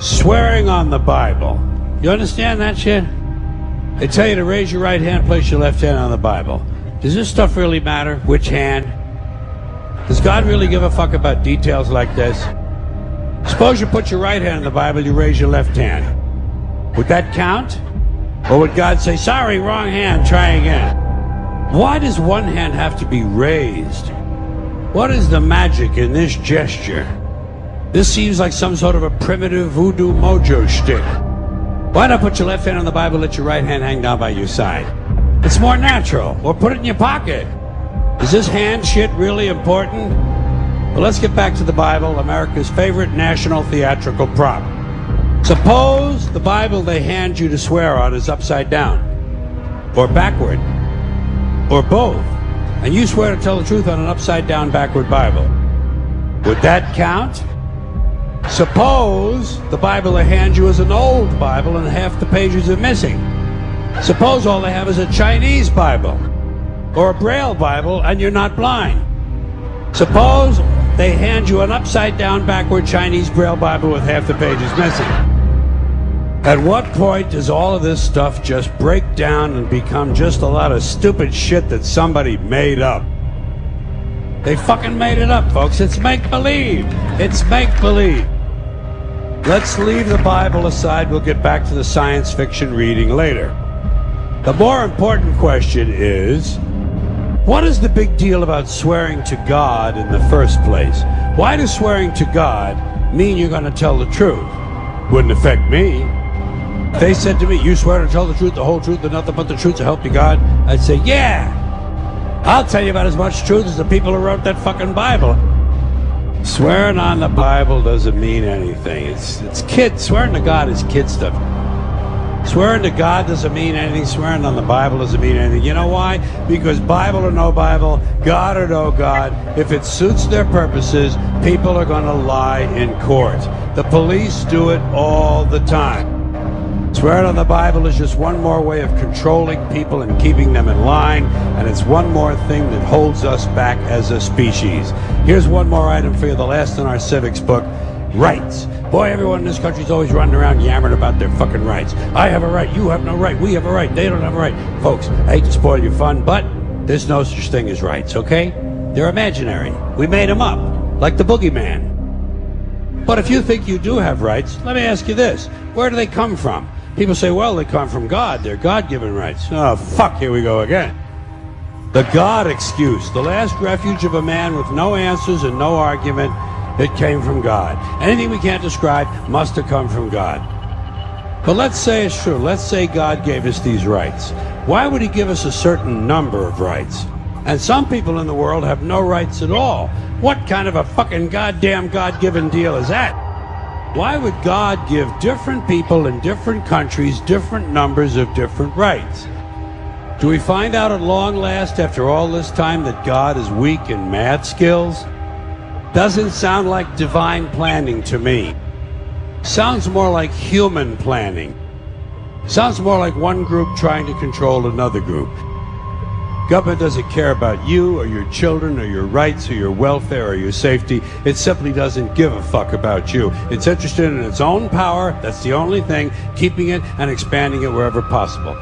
Swearing on the Bible. You understand that shit? They tell you to raise your right hand, place your left hand on the Bible. Does this stuff really matter? Which hand? Does God really give a fuck about details like this? Suppose you put your right hand on the Bible, you raise your left hand. Would that count? Or would God say, sorry, wrong hand, try again? Why does one hand have to be raised? What is the magic in this gesture? This seems like some sort of a primitive voodoo mojo shtick. Why not put your left hand on the Bible, let your right hand hang down by your side? It's more natural. Or put it in your pocket. Is this hand shit really important? Well, let's get back to the Bible, America's favorite national theatrical prop. Suppose the Bible they hand you to swear on is upside down, or backward, or both, and you swear to tell the truth on an upside down, backward Bible. Would that count? Suppose the Bible they hand you is an old Bible and half the pages are missing. Suppose all they have is a Chinese Bible or a Braille Bible and you're not blind. Suppose they hand you an upside down, backward Chinese Braille Bible with half the pages missing. At what point does all of this stuff just break down and become just a lot of stupid shit that somebody made up? They fucking made it up, folks. It's make-believe. It's make-believe. Let's leave the Bible aside. We'll get back to the science fiction reading later. The more important question is, what is the big deal about swearing to God in the first place? Why does swearing to God mean you're going to tell the truth? Wouldn't affect me. If they said to me, you swear to tell the truth, the whole truth, and nothing but the truth to help you God, I'd say, yeah. I'll tell you about as much truth as the people who wrote that fucking Bible. Swearing on the Bible doesn't mean anything. It's kid. Swearing to God is kid stuff. Swearing to God doesn't mean anything. Swearing on the Bible doesn't mean anything. You know why? Because Bible or no Bible, God or no God, if it suits their purposes, people are going to lie in court. The police do it all the time. Swearing on the Bible is just one more way of controlling people and keeping them in line, and it's one more thing that holds us back as a species. Here's one more item for you, the last in our civics book, rights. Boy, everyone in this country is always running around yammering about their fucking rights. I have a right, you have no right, we have a right, they don't have a right. Folks, I hate to spoil your fun, but there's no such thing as rights, okay? They're imaginary. We made them up, like the boogeyman. But if you think you do have rights, let me ask you this. Where do they come from? People say, well, they come from God. They're God-given rights. Oh, fuck, here we go again. The God excuse, the last refuge of a man with no answers and no argument, it came from God. Anything we can't describe must have come from God. But let's say it's true. Let's say God gave us these rights. Why would he give us a certain number of rights? And some people in the world have no rights at all. What kind of a fucking goddamn God-given deal is that? Why would God give different people in different countries different numbers of different rights? Do we find out at long last after all this time that God is weak in math skills? Doesn't sound like divine planning to me. Sounds more like human planning. Sounds more like one group trying to control another group. Government doesn't care about you or your children or your rights or your welfare or your safety. It simply doesn't give a fuck about you. It's interested in its own power. That's the only thing, keeping it and expanding it wherever possible.